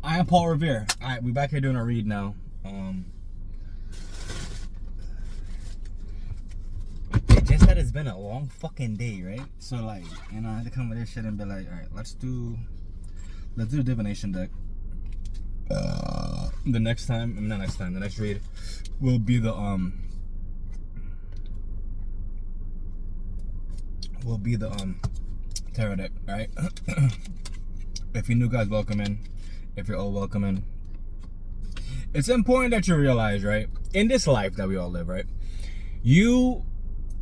I am Paul Revere. Alright, we're back here doing a read now. It just that it's been a long fucking day, right? So like, you know, I had to come with this shit and be like, alright, let's do the divination deck. The next time, I mean, not next time, the next read will be the tarot deck, alright? If you're new, guys, welcome in. If you're old, welcome in. It's important that you realize, right, in this life that we all live, right,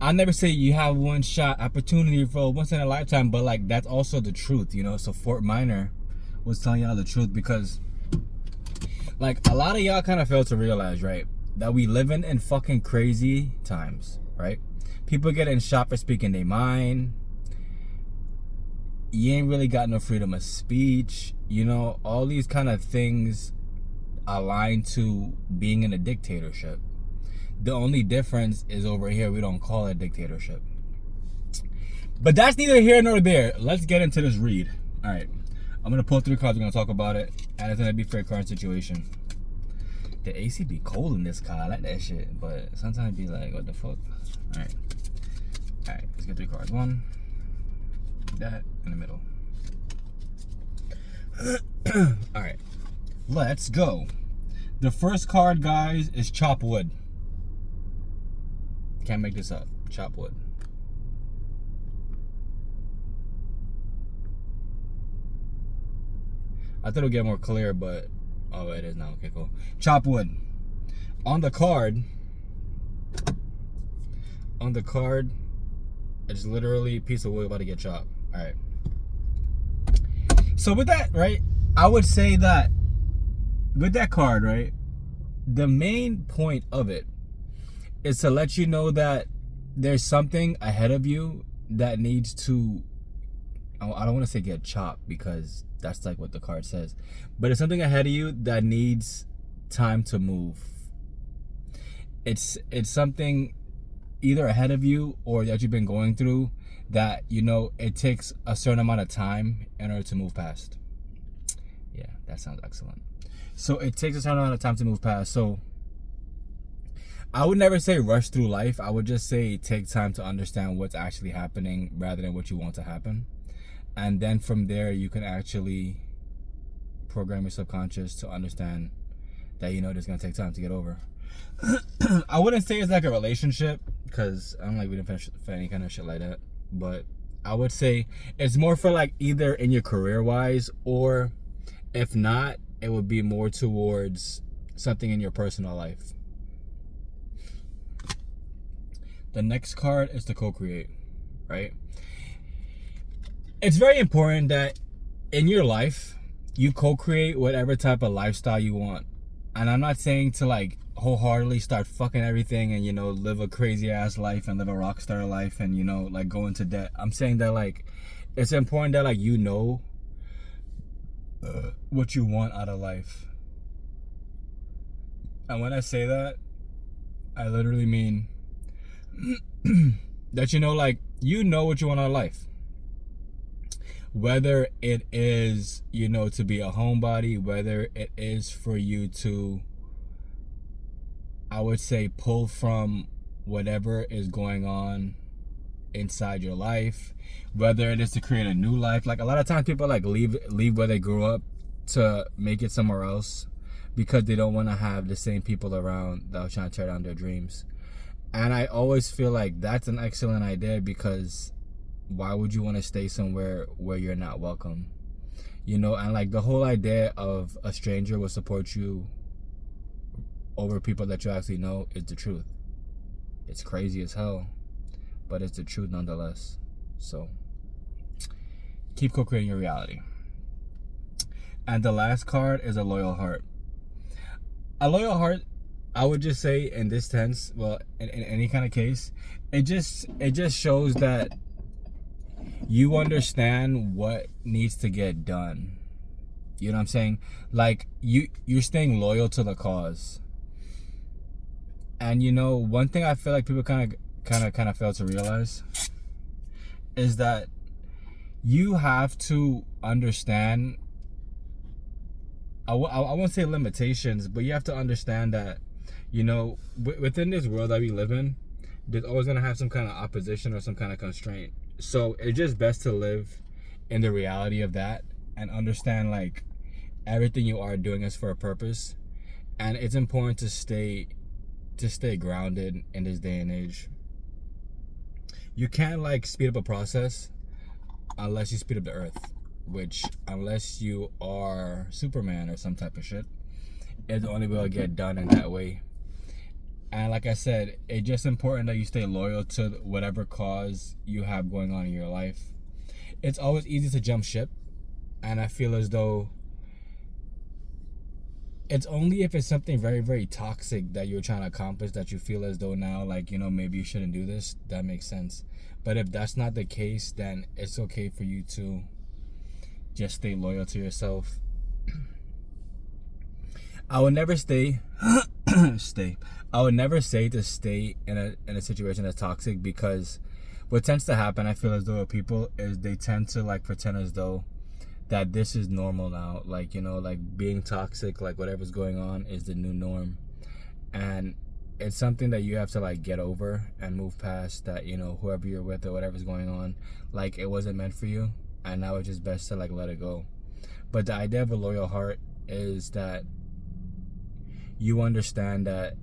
I never say you have one shot opportunity for once in a lifetime, but like that's also the truth, you know. So Fort Minor was telling y'all the truth, because like a lot of y'all kind of fail to realize, right, that we living in fucking crazy times, right? People getting shot for speaking their mind. You ain't really got no freedom of speech, you know. All these kind of things align to being in a dictatorship. The only difference is over here we don't call it dictatorship. But that's neither here nor there. Let's get into this read. All right, I'm gonna pull 3 cards. We're gonna talk about it, and it's gonna be for a current situation. The AC be cold in this car. I like that shit, but sometimes it be like, what the fuck? All right, let's get 3 cards. One, that in the middle. All right, let's go. The first card, guys, is chop wood. Can't make this up. Chop wood. I thought it would get more clear, but oh, it is now. Okay, cool. Chop wood. On the card, it's literally a piece of wood about to get chopped. All right. So with that, right, I would say that with that card, right, the main point of it is to let you know that there's something ahead of you that needs to, I don't want to say get chopped, because that's like what the card says, but it's something ahead of you that needs time to move. It's something either ahead of you or that you've been going through that, you know, it takes a certain amount of time in order to move past. Yeah, that sounds excellent. So it takes a certain amount of time to move past. So I would never say rush through life. I would just say take time to understand what's actually happening rather than what you want to happen. And then from there, you can actually program your subconscious to understand that, you know, it's going to take time to get over. I wouldn't say it's like a relationship, because I don't like reading for any kind of shit like that. But I would say it's more for like either in your career-wise, or if not, it would be more towards something in your personal life. The next card is to co-create, right? It's very important that in your life, you co-create whatever type of lifestyle you want. And I'm not saying to like wholeheartedly start fucking everything and, you know, live a crazy ass life and live a rock star life and, you know, like go into debt. I'm saying that like it's important that like you know what you want out of life. And when I say that, I literally mean that, you know, like, you know what you want out of life. Whether it is, you know, to be a homebody, whether it is for you to, I would say, pull from whatever is going on inside your life, whether it is to create a new life. Like a lot of times people like leave where they grew up to make it somewhere else because they don't want to have the same people around that are trying to tear down their dreams. And I always feel like that's an excellent idea, because why would you want to stay somewhere where you're not welcome? You know, and like the whole idea of a stranger will support you over people that you actually know is the truth. It's crazy as hell, but it's the truth nonetheless. So keep co-creating your reality. And the last card is a loyal heart. A loyal heart, I would just say in this tense, well, in any kind of case, it just shows that you understand what needs to get done. You know what I'm saying? Like you're staying loyal to the cause. And you know, one thing I feel like people kind of fail to realize is that you have to understand I won't say limitations, but you have to understand that, within this world that we live in, there's always going to have some kind of opposition or some kind of constraint. So it's just best to live in the reality of that and understand, like, everything you are doing is for a purpose. And it's important to stay grounded in this day and age. You can't, like, speed up a process unless you speed up the earth, which, unless you are Superman or some type of shit, is the only way it'll get done in that way. And like I said, it's just important that you stay loyal to whatever cause you have going on in your life. It's always easy to jump ship, and I feel as though it's only if it's something very, very toxic that you're trying to accomplish that you feel as though now, like, maybe you shouldn't do this. That makes sense. But if that's not the case, then it's okay for you to just stay loyal to yourself. I would never I would never say to stay in a situation that's toxic, because what tends to happen, I feel as though with people, is they tend to, like, pretend as though that this is normal now. Like, like, being toxic, like, whatever's going on is the new norm. And it's something that you have to, like, get over and move past. That, whoever you're with or whatever's going on, like, it wasn't meant for you, and now it's just best to, like, let it go. But the idea of a loyal heart is that you understand that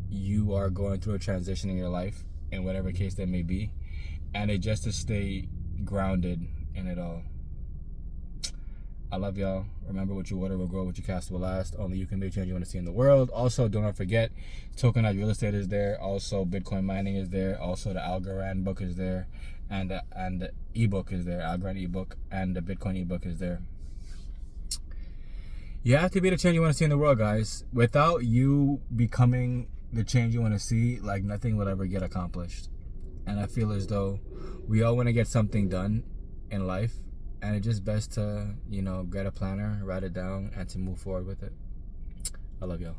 you are going through a transition in your life, in whatever case that may be, and it's just to stay grounded in it all. I love y'all. Remember, what you water will grow, what you cast will last. Only you can make change you want to see in the world. Also, don't forget, tokenized real estate is there. Also, Bitcoin mining is there. Also, the Algorand book is there, and the ebook is there. Algorand ebook and the Bitcoin ebook is there. You have to be the change you want to see in the world, guys. Without you becoming the change you want to see, like, nothing will ever get accomplished. And I feel as though we all want to get something done in life, and it's just best to, get a planner, write it down, and to move forward with it. I love y'all.